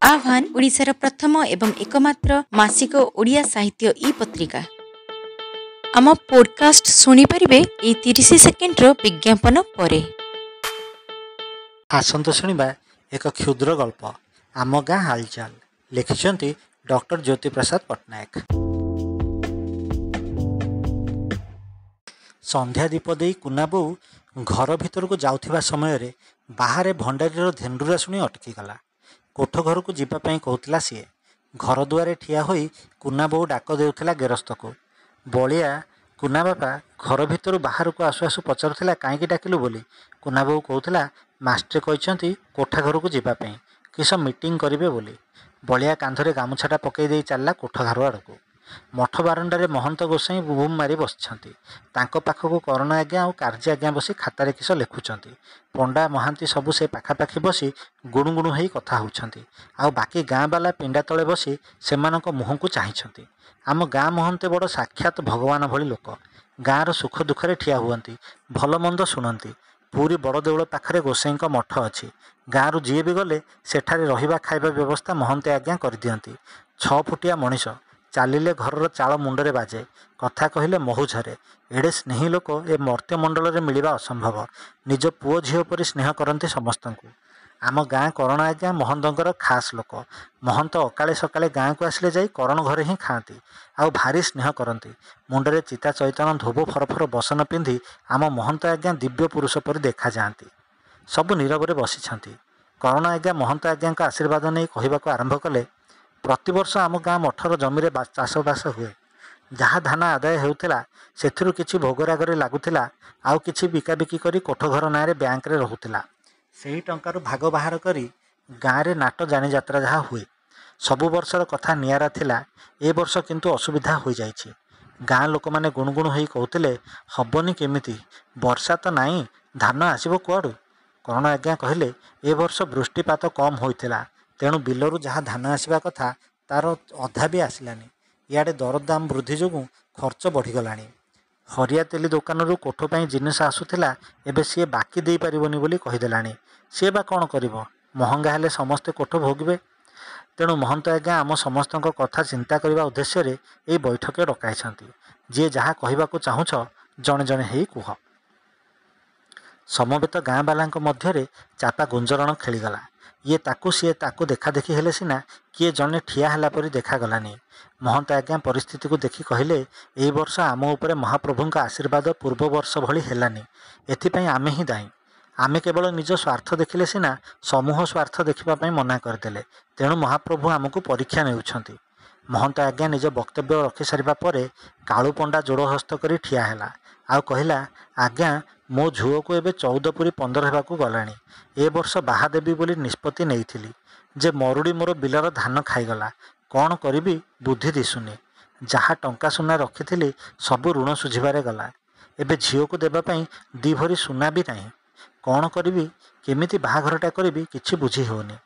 आह्वान ओडिशार प्रथम एवं एकमात्र मासिक ओडिया साहित्य ई पत्रिका। आम पॉडकास्ट शुणी पारिबे ए 30 सेकेंडर विज्ञापन परे। आसंत शुणिबा एक क्षुद्र गल्प आम गाँ हालचाल लिखिछंती डॉक्टर ज्योति प्रसाद पट्टनायक। संध्या दीप देई कुना बोऊ घर भितर को जाउथिबा समय रे बाहरे भंडारीर धेंडुरा शुणी अटकी गला। कोठ घर को जीवाई कहूला सीए। घर दुआरे ठिया होई कुना बोऊ डाक देउथिला गेरस्त को। बलिया कुना बापा घर भितर बाहर को आसु आसु पचारुथिला काईकी डाकिलु बोली। कुना बोऊ कहूला मास्टर कहते कोठा घर को जीवाई किस मीटिंग करेंगे बोली। बलिया कांधरे गामुछाटा पकई दे चलला कोठ घर आड़ को। मठ बारंडारे महंत गोसाई बुम मारी बसिछंती। तांको पाखकु करुणा आज्ञा और कार्य आज्ञा बसी खातारे किस लेखुचंती। पंडा महांती सबु से पाखापाखि बसी गुणुगुणु होई कथा होउछंती। आउ बाकी गाँ बाला पिंडा तले बसी सेमानक मुहं को चाहिछंती। आम गाँ महंते बड़ साक्षात भगवान भली लोक। गाँर सुख दुखरे ठिया हुअंती, भल मंद शुणंती। पूरी बड़ देउल पाखरे गोसाई मठ अच्छी। गाँव जी भी गले सेठारे रहिबा खाइबा व्यवस्था महंते आज्ञा कर दियंती। 6 फुटिया मनीष चालिले घरर चाल मुंडरे बाजे, कथा कहिले महु झरे। एड़े स्नेही लोक ए मर्त्य मंडल रे मिलिबा असंभव। निज पुओ झीओ परि स्नेह करती समस्तंकु। आम गाँ करण आज्ञा महंतर खास लोक। महंत अकाले सकाले गाँ को आसिले जाई करण घरे ही खाती। आउ भारी स्नेह करती। मुंडरे चिता चैतन धोब फरफर बसन पिंधि आम महंत आज्ञा दिव्य पुरुष परि देखा जाती। सबु नीरव बसी। करण आज्ञा महंत आज्ञा आशीर्वाद नहीं कहवाक आरंभ कले। प्रतिवर्ष आम गाँ मठर जमी चाषबास हुए। जहाँ धान आदाय होउथिला सेथिरु किछि भोगरागरे लागुथिला, आउ किछि बिकाबिकी करी कोठ घर नारे बैंक रे रहुथिला। सेही टंकारु भाग बाहर करी गाँ रे नाट जानी यात्रा जहाँ हुए। सबु वर्षर कथा नियारा थिला। ए वर्ष किंतु असुविधा हो जाइछि। गाँ लोक माने गुणुगुण होई कहउथिले हबनी केमिति, वर्षा तो नाई, धान आसिबो कुआडू। करण आज्ञा कहले ए वर्ष वृष्टिपात कम होइथिला, तेणु बिलरू जहाँ धान आसवा कथा तार अधा भी आसलानी। इआडे दरदाम वृद्धि जोगु खर्च बढ़ीगलानी। हरिया तेली दोकानरू कोठ पाई जिनिस आसुथिला, एबे सीए बाकी देई परिबोनी बोली कहिदेलानी। सीए बा कौन करिबो, महंगा हेले समस्ते कोठ भोगिबे। तेणु महंत आज्ञा आम समस्तक कथा चिंता करने उद्देश्य रे ए बैठक डकाइछंती। जी जहाँ कहवाक चाहुछ जणे जणे हेई कुह। समवेत गाँ बालांक मध्यरे चापा गुंजरण खेलीगला। ये ताकू सीए ताकू देखा देखी हेले सिना किए जने ठिया हला परी देखागलानी। महंत आज्ञा परिस्थिति को देखि कहले एई वर्ष आम उपरे महाप्रभुंक आशीर्वाद पूर्व वर्ष भली हेलानी। एथिपाई आमे ही दायी। आमे केवल निज स्वार्थ देखिले सिना समूह स्वार्थ देखिबा मना करदेले। तेणु महाप्रभु आमको परीक्षा नेउछंती। महंत आज्ञा निज वक्तव्य रखि सारिबा परे कालू पंडा जोड़ हस्त करी ठिया हेला। आउ कहिला आज्ञा मो झुओ को एबे 14 पुरी 15 हेबाकू गलानी। ए वर्ष बाहा देवी बोली निष्पत्ति नेइथिली जे मरुड़ी मोर बिलर धान खाईगला। कौन करिबी बुद्धि दिसुनी। जहाँ टंका सुना रखिथिली सबु ऋण सुझिबारे गला। एबे झिओ को देबा पई 2 भरी सुना भी नहीं। कौन करिबी केमिति बाहाघरटा करिबी किछि बुझी होनी।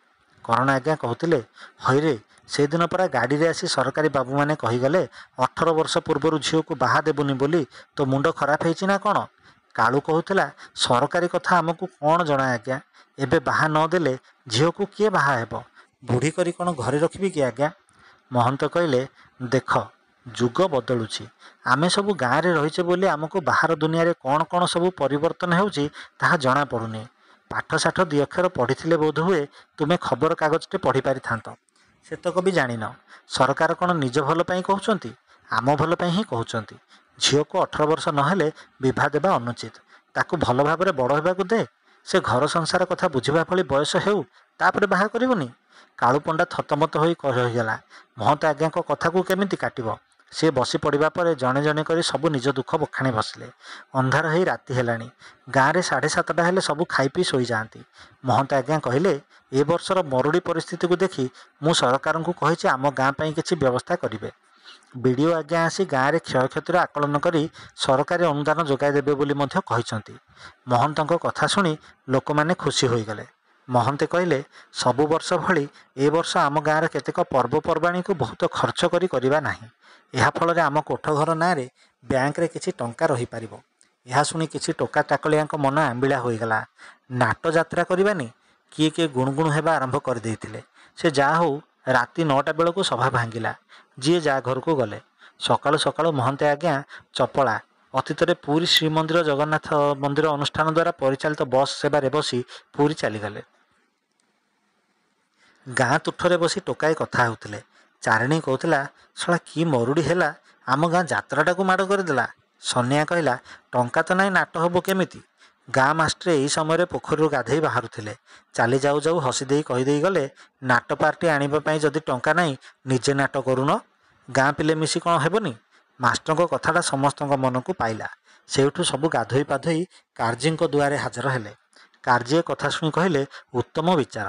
करण आज्ञा कहूतिले हईरे से दिन परा गाड़ी रे आसी सरकारी बाबू माने कहीगले 18 वर्ष पूर्व झिओ को बाहा देबुनी बोली तो मुंड खराब हेछि ना कौन। कालू कहूला सरकारी कथा आमको कौन जना आज्ञा। एबे बाहा न देले झिओ को किए बाहा हेब, बुढ़ी करी कौन घरे रखिबी कि आज्ञा। महंत कहले देख जुग बदलुछि। आमे सबु गाँ रे रहिचे बोली आमको बाहर दुनिया रे कौन कौन सबु परिवर्तन हेउछि ताहा जना पड़ुनी। पाठ साठ 2 अक्षर पढ़िथिले बोध हुए तुमे खबर कागजटे पढ़ी पारि थांत, सेतक भी जानिन। सरकार कौन निज भल पाई कहउचंती, आम भल पाई ही कहउचंती। झिओ को 18 वर्ष नहेले विवाह देबा अनुचित। ताकू भल भाबरे बड़ हेबाकू दे। से घर संसार कथा बुझिबा भली बयस हेउ तापरे बाहा करिबुनी। कालू पंडा थतमत होई रहीगला। महंत आज्ञा कथा को केमिति काटिबो। से बसी पड़िबा परे जणे जणे करी सबु निज दुख बखाणी बसले। अंधार हेई राति हेलानी। गाँ रे 7:30 हेले सबु खाई पी सोई जाती। महंत आज्ञा कहले ए वर्षर मरुड़ी परिस्थिति को देखि मु सरकार को कहिछि आम गाँ पई किछि व्यवस्था करिवे। बीडीओ आज्ञा आसी गाँ रे क्षय क्षतिर आकलन करी सरकारी अनुदान जोगाई देबे बोली मध्य कहिसंती। महंतक कथा शुणी लोक माने खुशी होईगले। महंते कहले सबु वर्ष भली ए वर्ष आम गाँर केतेक पर्वपर्वाणी को बहुत खर्च करी करिबा नाही। एहा फल आम कोठ घर ना रे बैंक रे किछि टंका रही पारिबो। एहा शुणी किछि टोका टाकलियाक मन आंबिळा होईगला। नाट यात्रा करिबानी କିଏ କିଏ ଗୁଣୁଗୁଣୁ ହେବା ଆରମ୍ଭ କରିଦେଇଥିଲେ। ସେ ଯାହା ହଉ ରାତି 9ଟା ବେଳକୁ ସଭା ଭାଙ୍ଗିଲା। ଯିଏ ଯାହା ଘରକୁ ଗଲେ। ସକାଳୁ ସକାଳୁ ମହନ୍ତେ ଆଜ୍ଞା ଚପଳା ଅତୀତରେ ପୁରୀ ଶ୍ରୀମନ୍ଦିର ଜଗନ୍ନାଥ ମନ୍ଦିର ଅନୁଷ୍ଠାନ ଦ୍ୱାରା ପରିଚାଳିତ ବସ୍ ସେବାରେ ବସି ପୁରୀ ଚାଲିଗଲେ। ଗାଁ ତୁଠରେ ବସି ଟୋକାଏ କଥା ହେଉଥିଲେ। ଚାରିଣୀ କହୁଥିଲା, ଶଳା କି ମରୁଡ଼ି ହେଲା, ଆମ ଗାଁ ଯାତ୍ରାଟାକୁ ମାଡ଼ କରିଦେଲା। ସନିଆ କହିଲା, ଟଙ୍କା ତ ନାହିଁ, ନାଟ ହେବ କେମିତି? ଗାଁ ମାଷ୍ଟ୍ରେ ଏହି ସମୟରେ ପୋଖରୀରୁ ଗାଧେଇ ବାହାରୁଥିଲେ। ଚାଲି ଯାଉ ଯାଉ ହସି ଦେଇ କହିଦେଇ ଗଲେ, ନାଟ ପାର୍ଟି ଆଣିବା ପାଇଁ ଯଦି ଟଙ୍କା ନାହିଁ, ନିଜେ ନାଟ କରୁନ। ଗାଁ ପିଲେ ମିଶି କ'ଣ ହେବନି? ମାଷ୍ଟ୍ରଙ୍କ କଥାଟା ସମସ୍ତଙ୍କ ମନକୁ ପାଇଲା। ସେଇଠୁ ସବୁ ଗାଧୋଇ ପାଧୋଇ କାର୍ଜୀଙ୍କ ଦୁଆରେ ହାଜର ହେଲେ। କାର୍ଜୀ କଥା ଶୁଣି କହିଲେ, ଉତ୍ତମ ବିଚାର।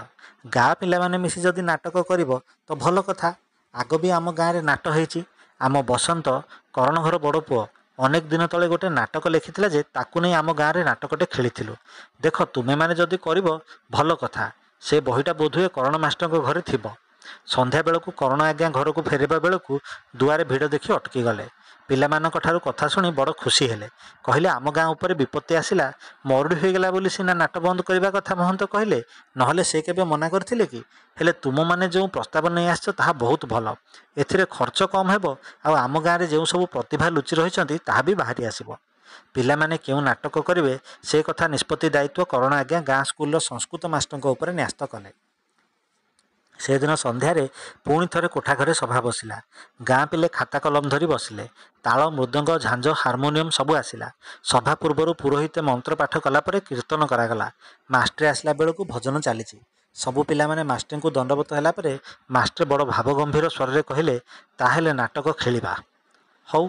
ଗାଁ ପିଲାମାନେ ମିଶି ଯଦି ନାଟକ କରିବ ତ ଭଲ କଥା। ଆଗ ବି ଆମ ଗାଁରେ ନାଟ ହେଇଛି। ଆମ ବସନ୍ତ କରଣ ଘର ବଡ଼ ପୁଅ ଅନେକ ଦିନ ତଳେ ଗୋଟେ ନାଟକ ଲେଖିଥିଲା ଯେ ତାକୁ ନେଇ ଆମ ଗାଁରେ ନାଟକଟେ ଖେଳିଥିଲୁ। ଦେଖ ତୁମେମାନେ ଯଦି କରିବ ଭଲ କଥା। ସେ ବହିଟା ବୋଧହୁଏ କରଣ ମାଷ୍ଟରଙ୍କ ଘରେ ଥିବ। ସନ୍ଧ୍ୟାବେଳକୁ କରଣ ଆଜ୍ଞା ଘରକୁ ଫେରିବା ବେଳକୁ ଦୁଆରେ ଭିଡ଼ ଦେଖି ଅଟକି ଗଲେ। ପିଲାମାନଙ୍କ ଠାରୁ କଥା ଶୁଣି ବଡ଼ ଖୁସି ହେଲେ। କହିଲେ, ଆମ ଗାଁ ଉପରେ ବିପତ୍ତି ଆସିଲା, ମରୁଡ଼ି ହୋଇଗଲା ବୋଲି ସିନା ନାଟ ବନ୍ଦ କରିବା କଥା ମହନ୍ତ କହିଲେ, ନହେଲେ ସେ କେବେ ମନା କରିଥିଲେ କି? ହେଲେ ତୁମମାନେ ଯେଉଁ ପ୍ରସ୍ତାବ ନେଇ ଆସିଛ ତାହା ବହୁତ ଭଲ। ଏଥିରେ ଖର୍ଚ୍ଚ କମ୍ ହେବ, ଆଉ ଆମ ଗାଁରେ ଯେଉଁ ସବୁ ପ୍ରତିଭା ଲୁଚି ରହିଛନ୍ତି ତାହା ବି ବାହାରି ଆସିବ। ପିଲାମାନେ କେଉଁ ନାଟକ କରିବେ ସେ କଥା ନିଷ୍ପତ୍ତି ଦାୟିତ୍ୱ କରଣ ଆଜ୍ଞା ଗାଁ ସ୍କୁଲର ସଂସ୍କୃତ ମାଷ୍ଟରଙ୍କ ଉପରେ ନ୍ୟସ୍ତ କଲେ। ସେଦିନ ସନ୍ଧ୍ୟାରେ ପୁଣି ଥରେ କୋଠାଘରେ ସଭା ବସିଲା। ଗାଁ ପିଲେ ଖାତା କଲମ ଧରି ବସିଲେ। ତାଳ, ମୃଦଙ୍ଗ, ଝାଞ୍ଜ, ହାରମୋନିୟମ ସବୁ ଆସିଲା। ସଭା ପୂର୍ବରୁ ପୁରୋହିତେ ମନ୍ତ୍ର ପାଠ କଲା ପରେ କୀର୍ତ୍ତନ କରାଗଲା। ମାଷ୍ଟ୍ରେ ଆସିଲା ବେଳକୁ ଭଜନ ଚାଲିଛି। ସବୁ ପିଲାମାନେ ମାଷ୍ଟ୍ରେଙ୍କୁ ଦଣ୍ଡବତ ହେଲା ପରେ ମାଷ୍ଟ୍ରେ ବଡ଼ ଭାବଗମ୍ଭୀର ସ୍ୱରରେ କହିଲେ, ତାହେଲେ ନାଟକ ଖେଳିବା। ହଉ,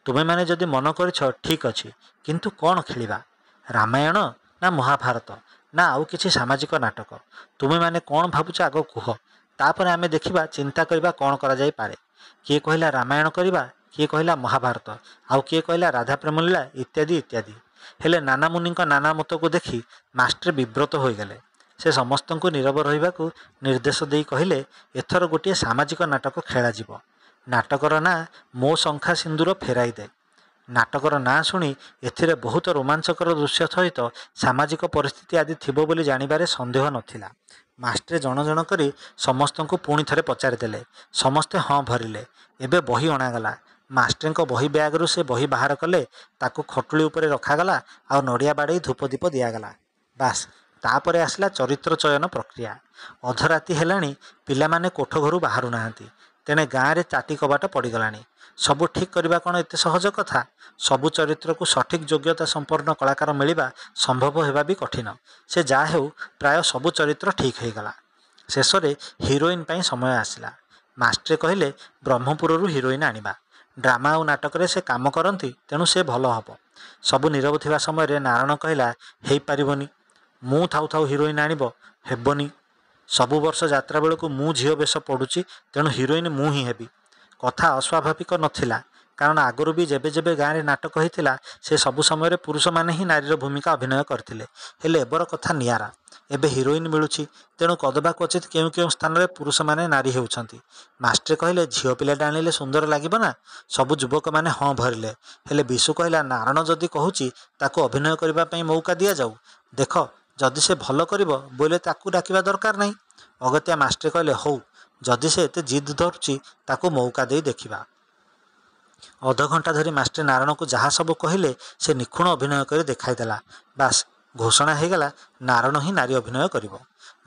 ତୁମେମାନେ ଯଦି ମନ କରିଛ ଠିକ୍ ଅଛି, କିନ୍ତୁ କ'ଣ ଖେଳିବା? ରାମାୟଣ ନା ମହାଭାରତ ନା ଆଉ କିଛି ସାମାଜିକ ନାଟକ? ତୁମେମାନେ କ'ଣ ଭାବୁଛ ଆଗ କୁହ, ତାପରେ ଆମେ ଦେଖିବା ଚିନ୍ତା କରିବା କ'ଣ କରାଯାଇପାରେ। କିଏ କହିଲା ରାମାୟଣ କରିବା, କିଏ କହିଲା ମହାଭାରତ, ଆଉ କିଏ କହିଲା ରାଧା ପ୍ରେମଲୀଳା ଇତ୍ୟାଦି ଇତ୍ୟାଦି। ହେଲେ ନାନା ମୁନିଙ୍କ ନାନା ମତକୁ ଦେଖି ମାଷ୍ଟ୍ରେ ବିବ୍ରତ ହୋଇଗଲେ। ସେ ସମସ୍ତଙ୍କୁ ନୀରବ ରହିବାକୁ ନିର୍ଦ୍ଦେଶ ଦେଇ କହିଲେ, ଏଥର ଗୋଟିଏ ସାମାଜିକ ନାଟକ ଖେଳାଯିବ। ନାଟକର ନାଁ ମୋ ଶଙ୍ଖା ସିନ୍ଦୁର ଫେରାଇ ଦେ। ନାଟକର ନାଁ ଶୁଣି ଏଥିରେ ବହୁତ ରୋମାଞ୍ଚକର ଦୃଶ୍ୟ ସହିତ ସାମାଜିକ ପରିସ୍ଥିତି ଆଦି ଥିବ ବୋଲି ଜାଣିବାରେ ସନ୍ଦେହ ନଥିଲା। ମାଷ୍ଟ୍ରେ ଜଣ ଜଣ କରି ସମସ୍ତଙ୍କୁ ପୁଣି ଥରେ ପଚାରିଦେଲେ। ସମସ୍ତେ ହଁ ଭରିଲେ। ଏବେ ବହି ଅଣାଗଲା। ମାଷ୍ଟ୍ରେଙ୍କ ବହି ବ୍ୟାଗରୁ ସେ ବହି ବାହାର କଲେ। ତାକୁ ଖଟୁଳି ଉପରେ ରଖାଗଲା, ଆଉ ନଡ଼ିଆ ବାଡ଼େଇ ଧୂପଦୀପ ଦିଆଗଲା। ବାସ୍, ତାପରେ ଆସିଲା ଚରିତ୍ର ଚୟନ ପ୍ରକ୍ରିୟା। ଅଧରାତି ହେଲାଣି, ପିଲାମାନେ କୋଠ ଘରୁ ବାହାରୁ ନାହାନ୍ତି। ତେଣେ ଗାଁରେ ଚାଟି କବାଟ ପଡ଼ିଗଲାଣି। ସବୁ ଠିକ୍ କରିବା କ'ଣ ଏତେ ସହଜ କଥା? ସବୁ ଚରିତ୍ରକୁ ସଠିକ୍ ଯୋଗ୍ୟତା ସମ୍ପନ୍ନ କଳାକାର ମିଳିବା ସମ୍ଭବ ହେବା ବି କଠିନ। ସେ ଯାହା ହେଉ ପ୍ରାୟ ସବୁ ଚରିତ୍ର ଠିକ୍ ହୋଇଗଲା। ଶେଷରେ ହିରୋଇନ୍ ପାଇଁ ସମୟ ଆସିଲା। ମାଷ୍ଟ୍ରେ କହିଲେ, ବ୍ରହ୍ମପୁରରୁ ହିରୋଇନ୍ ଆଣିବା। ଡ୍ରାମା ଆଉ ନାଟକରେ ସେ କାମ କରନ୍ତି, ତେଣୁ ସେ ଭଲ ହେବ। ସବୁ ନୀରବ ଥିବା ସମୟରେ ନାରଣ କହିଲା, ହେଇପାରିବନି। ମୁଁ ଥାଉ ଥାଉ ହିରୋଇନ୍ ଆଣିବ? ହେବନି। ସବୁ ବର୍ଷ ଯାତ୍ରା ବେଳକୁ ମୁଁ ଝିଅ ବେଶ ପଡ଼ୁଛି, ତେଣୁ ହିରୋଇନ୍ ମୁଁ ହିଁ ହେବି। କଥା ଅସ୍ୱାଭାବିକ ନଥିଲା, କାରଣ ଆଗରୁ ବି ଯେବେ ଯେବେ ଗାଁରେ ନାଟକ ହୋଇଥିଲା ସେ ସବୁ ସମୟରେ ପୁରୁଷମାନେ ହିଁ ନାରୀର ଭୂମିକା ଅଭିନୟ କରିଥିଲେ। ହେଲେ ଏବର କଥା ନିଆରା। ଏବେ ହିରୋଇନ୍ ମିଳୁଛି, ତେଣୁ କଦବା କ୍ୱଚିତ୍ କେଉଁ କେଉଁ ସ୍ଥାନରେ ପୁରୁଷମାନେ ନାରୀ ହେଉଛନ୍ତି। ମାଷ୍ଟ୍ରେ କହିଲେ, ଝିଅ ପିଲାଟା ଆଣିଲେ ସୁନ୍ଦର ଲାଗିବ ନା? ସବୁ ଯୁବକମାନେ ହଁ ଭରିଲେ। ହେଲେ ବିଶୁ କହିଲା, ନାରଣ ଯଦି କହୁଛି ତାକୁ ଅଭିନୟ କରିବା ପାଇଁ ମଉକା ଦିଆଯାଉ। ଦେଖ, ଯଦି ସେ ଭଲ କରିବ ବୋଇଲେ ତାକୁ ଡାକିବା ଦରକାର ନାହିଁ। ଅଗତ୍ୟା ମାଷ୍ଟ୍ରେ କହିଲେ, ହଉ, ଯଦି ସେ ଏତେ ଜିଦ୍ ଧରୁଛି ତାକୁ ମଉକା ଦେଇ ଦେଖିବା। ଅଧଘଣ୍ଟା ଧରି ମାଷ୍ଟ୍ରେ ନାରଣକୁ ଯାହା ସବୁ କହିଲେ ସେ ନିଖୁଣ ଅଭିନୟ କରି ଦେଖାଇଦେଲା। ବାସ୍, ଘୋଷଣା ହୋଇଗଲା, ନାରଣ ହିଁ ନାରୀ ଅଭିନୟ କରିବ।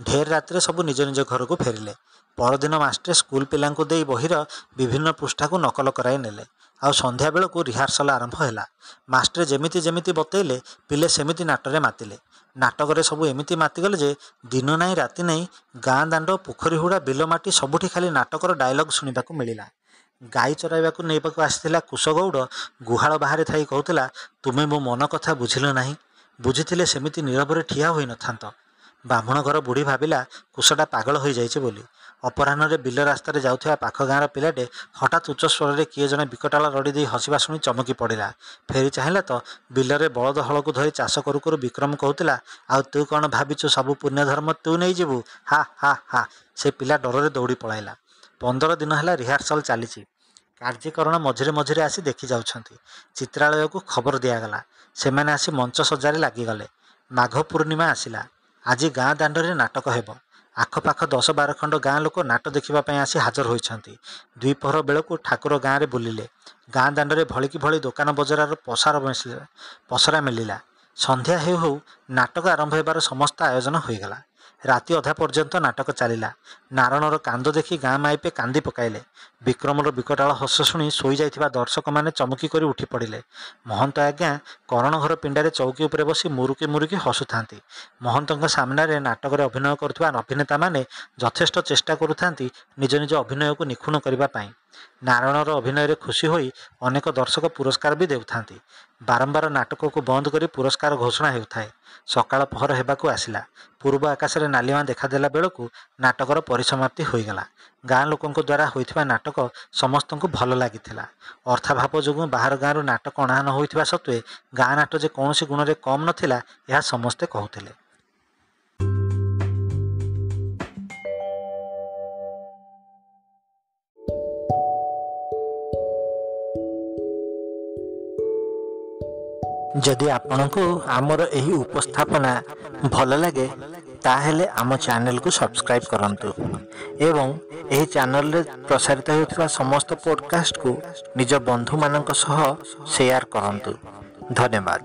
ଢେର ରାତିରେ ସବୁ ନିଜ ନିଜ ଘରକୁ ଫେରିଲେ। ପରଦିନ ମାଷ୍ଟ୍ରେ ସ୍କୁଲ ପିଲାଙ୍କୁ ଦେଇ ବହିର ବିଭିନ୍ନ ପୃଷ୍ଠାକୁ ନକଲ କରାଇ ନେଲେ। ଆଉ ସନ୍ଧ୍ୟା ବେଳକୁ ରିହାର୍ସଲ ଆରମ୍ଭ ହେଲା। ମାଷ୍ଟ୍ରେ ଯେମିତି ଯେମିତି ବତେଇଲେ ପିଲେ ସେମିତି ନାଟରେ ମାତିଲେ। ନାଟକରେ ସବୁ ଏମିତି ମାତିଗଲେ ଯେ ଦିନ ନାହିଁ ରାତି ନାହିଁ, ଗାଁ ଦାଣ୍ଡ, ପୋଖରୀ ହୁଡ଼ା, ବିଲ ମାଟି ସବୁଠି ଖାଲି ନାଟକର ଡାଇଲଗ ଶୁଣିବାକୁ ମିଳିଲା। ଗାଈ ଚରାଇବାକୁ ନେବାକୁ ଆସିଥିଲା କୁଶଗୌଡ଼ ଗୁହାଳ ବାହାରେ ଥାଇ କହୁଥିଲା, ତୁମେ ମୋ ମନ କଥା ବୁଝିଲ ନାହିଁ। ବୁଝିଥିଲେ ସେମିତି ନୀରବରେ ଠିଆ ହୋଇନଥାନ୍ତ। ବାହ୍ମୁଣ ଘର ବୁଢ଼ୀ ଭାବିଲା କୁଶଟା ପାଗଳ ହୋଇଯାଇଛି ବୋଲି। ଅପରାହ୍ନରେ ବିଲ ରାସ୍ତାରେ ଯାଉଥିବା ପାଖ ଗାଁର ପିଲାଟେ ହଠାତ୍ ଉଚ୍ଚ ସ୍ୱରରେ କିଏ ଜଣେ ବିକଟାଳ ରଡ଼ି ଦେଇ ହସିବା ଶୁଣି ଚମକି ପଡ଼ିଲା। ଫେରି ଚାହିଁଲା ତ ବିଲରେ ବଳଦ ହଳକୁ ଧରି ଚାଷ କରୁ କରୁ ବିକ୍ରମ କହୁଥିଲା, ଆଉ ତୁ କ'ଣ ଭାବିଛୁ ସବୁ ପୁଣ୍ୟଧର୍ମ ତୁ ନେଇଯିବୁ? ହା ହା ହା। ସେ ପିଲା ଡରରେ ଦୌଡ଼ି ପଳାଇଲା। 15 ଦିନ ହେଲା ରିହାର୍ସଲ ଚାଲିଛି। କାର୍ଯ୍ୟକରଣ ମଝିରେ ମଝିରେ ଆସି ଦେଖି ଯାଉଛନ୍ତି। ଚିତ୍ରାଳୟକୁ ଖବର ଦିଆଗଲା। ସେମାନେ ଆସି ମଞ୍ଚ ସଜାରେ ଲାଗିଗଲେ। ମାଘ ପୂର୍ଣ୍ଣିମା ଆସିଲା। ଆଜି ଗାଁ ଦାଣ୍ଡରେ ନାଟକ ହେବ। ଆଖପାଖ 10-12 ଖଣ୍ଡ ଗାଁ ଲୋକ ନାଟ ଦେଖିବା ପାଇଁ ଆସି ହାଜର ହୋଇଛନ୍ତି। ଦ୍ୱିପହର ବେଳକୁ ଠାକୁର ଗାଁରେ ବୁଲିଲେ। ଗାଁ ଦାଣ୍ଡରେ ଭଳିକି ଭଳି ଦୋକାନ ବଜାରର ପସରା ମିଳିଲା। ସନ୍ଧ୍ୟା ହେଉ ହେଉ ନାଟକ ଆରମ୍ଭ ହେବାର ସମସ୍ତ ଆୟୋଜନ ହୋଇଗଲା। ରାତି ଅଧା ପର୍ଯ୍ୟନ୍ତ ନାଟକ ଚାଲିଲା। ନାରଣର କାନ୍ଦ ଦେଖି ଗାଁ ମାଇପେ କାନ୍ଦି ପକାଇଲେ। ବିକ୍ରମର ବିକଟାଳ ହସ ଶୁଣି ଶୋଇଯାଇଥିବା ଦର୍ଶକମାନେ ଚମକି କରି ଉଠି ପଡ଼ିଲେ। ମହନ୍ତ ଆଜ୍ଞା କରଣ ଘର ପିଣ୍ଡାରେ ଚୌକି ଉପରେ ବସି ମୁରୁକି ମୁରୁକି ହସୁଥାନ୍ତି। ମହନ୍ତଙ୍କ ସାମ୍ନାରେ ନାଟକରେ ଅଭିନୟ କରୁଥିବା ଅଭିନେତାମାନେ ଯଥେଷ୍ଟ ଚେଷ୍ଟା କରୁଥାନ୍ତି ନିଜ ନିଜ ଅଭିନୟକୁ ନିଖୁଣ କରିବା ପାଇଁ। ନାରାୟଣର ଅଭିନୟରେ ଖୁସି ହୋଇ ଅନେକ ଦର୍ଶକ ପୁରସ୍କାର ବି ଦେଉଥାନ୍ତି। ବାରମ୍ବାର ନାଟକକୁ ବନ୍ଦ କରି ପୁରସ୍କାର ଘୋଷଣା ହେଉଥାଏ। ସକାଳ ପହର ହେବାକୁ ଆସିଲା। ପୂର୍ବ ଆକାଶରେ ନାଲିମା ଦେଖାଦେଲା ବେଳକୁ ନାଟକର ପରିସମାପ୍ତି ହୋଇଗଲା। ଗାଁ ଲୋକଙ୍କ ଦ୍ୱାରା ହୋଇଥିବା ନାଟକ ସମସ୍ତଙ୍କୁ ଭଲ ଲାଗିଥିଲା। ଅର୍ଥାଭାବ ଯୋଗୁଁ ବାହାର ଗାଁରୁ ନାଟକ ଅଣା ନ ହୋଇଥିବା ସତ୍ତ୍ୱେ ଗାଁ ନାଟ ଯେ କୌଣସି ଗୁଣରେ କମ୍ ନଥିଲା ଏହା ସମସ୍ତେ କହୁଥିଲେ। ଯଦି ଆପଣଙ୍କୁ ଆମର ଏହି ଉପସ୍ଥାପନା ଭଲ ଲାଗେ ତାହେଲେ ଆମ ଚ୍ୟାନେଲକୁ ସବସ୍କ୍ରାଇବ୍ କରନ୍ତୁ ଏବଂ ଏହି ଚ୍ୟାନେଲରେ ପ୍ରସାରିତ ହେଉଥିବା ସମସ୍ତ ପୋଡକାଷ୍ଟକୁ ନିଜ ବନ୍ଧୁମାନଙ୍କ ସହ ସେୟାର କରନ୍ତୁ। ଧନ୍ୟବାଦ।